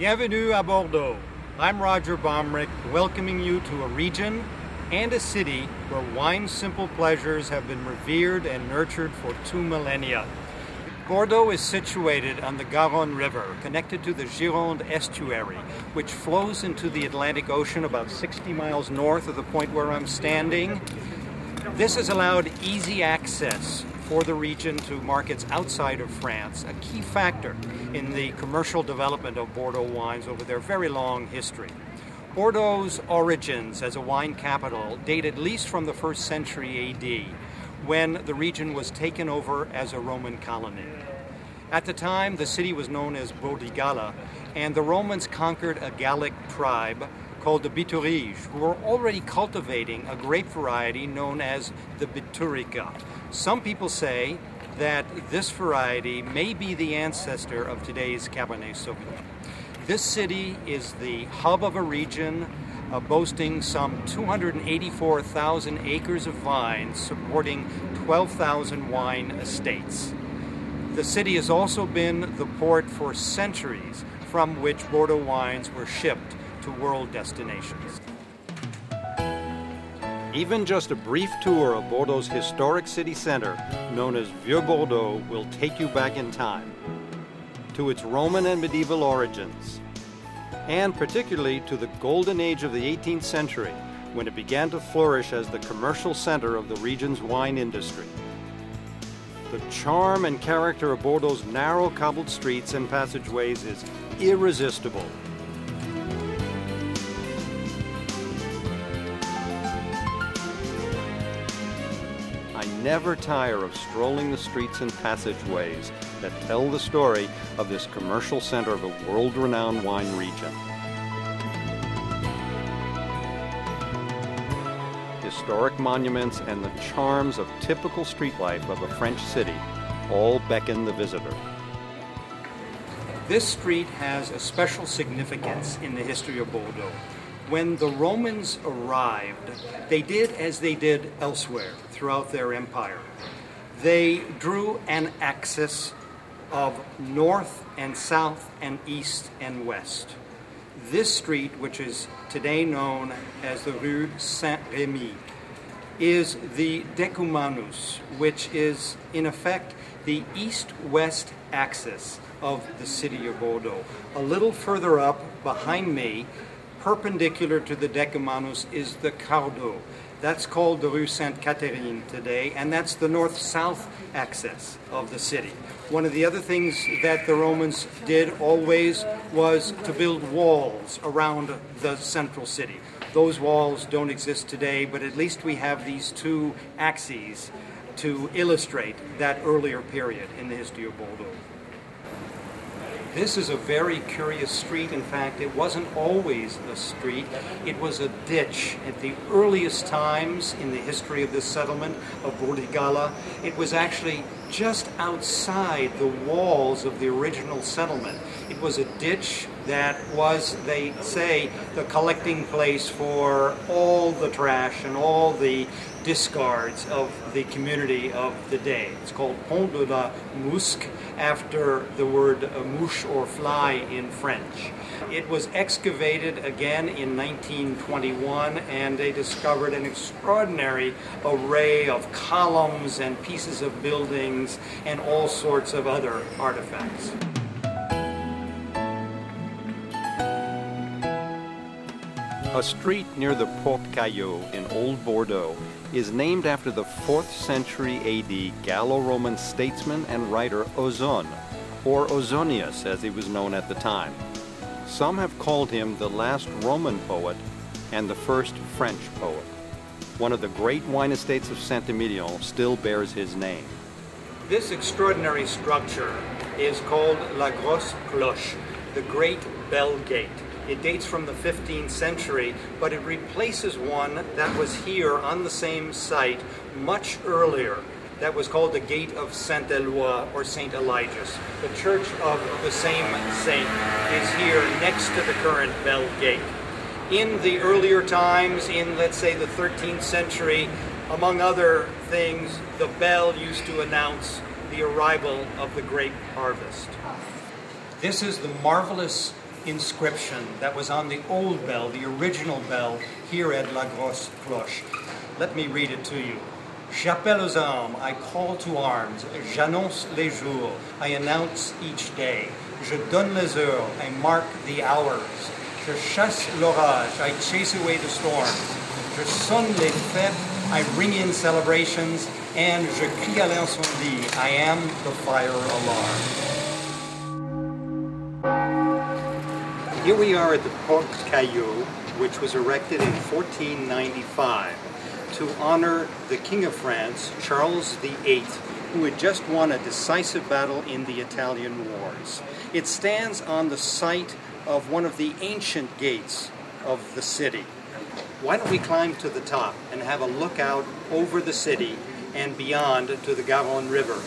Bienvenue à Bordeaux. I'm Roger Bohmrich, welcoming you to a region and a city where wine's simple pleasures have been revered and nurtured for 2 millennia. Bordeaux is situated on the Garonne River, connected to the Gironde estuary, which flows into the Atlantic Ocean about 60 miles north of the point where I'm standing. This has allowed easy access for the region to markets outside of France, a key factor in the commercial development of Bordeaux wines over their very long history. Bordeaux's origins as a wine capital date at least from the 1st century AD, when the region was taken over as a Roman colony. At the time, the city was known as Bordighalla, and the Romans conquered a Gallic tribe called the Bohmrich, who were already cultivating a grape variety known as the Biturica. Some people say that this variety may be the ancestor of today's Cabernet Sauvignon. This city is the hub of a region boasting some 284,000 acres of vines, supporting 12,000 wine estates. The city has also been the port for centuries from which Bordeaux wines were shipped to world destinations. Even just a brief tour of Bordeaux's historic city center, known as Vieux Bordeaux, will take you back in time to its Roman and medieval origins, and particularly to the golden age of the 18th century, when it began to flourish as the commercial center of the region's wine industry. The charm and character of Bordeaux's narrow cobbled streets and passageways is irresistible. I never tire of strolling the streets and passageways that tell the story of this commercial center of a world-renowned wine region. Historic monuments and the charms of typical street life of a French city all beckon the visitor. This street has a special significance in the history of Bordeaux. When the Romans arrived, they did as they did elsewhere throughout their empire. They drew an axis of north and south and east and west. This street, which is today known as the Rue Saint-Rémy, is the decumanus, which is in effect the east-west axis of the city of Bordeaux. A little further up behind me, perpendicular to the decumanus, is the Cardo. That's called the Rue Sainte-Catherine today, and that's the north-south axis of the city. One of the other things that the Romans did always was to build walls around the central city. Those walls don't exist today, but at least we have these two axes to illustrate that earlier period in the history of Bordeaux. This is a very curious street. In fact, it wasn't always a street. It was a ditch. At the earliest times in the history of this settlement of Bordighalla, it was actually just outside the walls of the original settlement. It was a ditch that was, they say, the collecting place for all the trash and all the discards of the community of the day. It's called Pont de la Mousque, after the word mouche or fly in French. It was excavated again in 1921, and they discovered an extraordinary array of columns and pieces of buildings and all sorts of other artifacts. A street near the Porte Caillot in Old Bordeaux is named after the 4th century AD Gallo-Roman statesman and writer Ozon, or Ozonius as he was known at the time. Some have called him the last Roman poet and the first French poet. One of the great wine estates of Saint-Emilion still bears his name. This extraordinary structure is called La Grosse Cloche, the Great Bell Gate. It dates from the 15th century, but it replaces one that was here on the same site much earlier. That was called the Gate of Saint-Éloi or Saint Elijah's. The church of the same saint is here next to the current Bell Gate. In the earlier times, in let's say the 13th century, among other things, the bell used to announce the arrival of the grape harvest. This is the marvelous inscription that was on the old bell, the original bell here at La Grosse Cloche. Let me read it to you. J'appelle aux armes, I call to arms. J'annonce les jours, I announce each day. Je donne les heures, I mark the hours. Je chasse l'orage, I chase away the storms. Je sonne les fêtes, I ring in celebrations. And je crie à l'incendie, I am the fire alarm. Here we are at the Porte Caillou, which was erected in 1495 to honor the King of France, Charles VIII, who had just won a decisive battle in the Italian Wars. It stands on the site of one of the ancient gates of the city. Why don't we climb to the top and have a look out over the city and beyond to the Garonne River?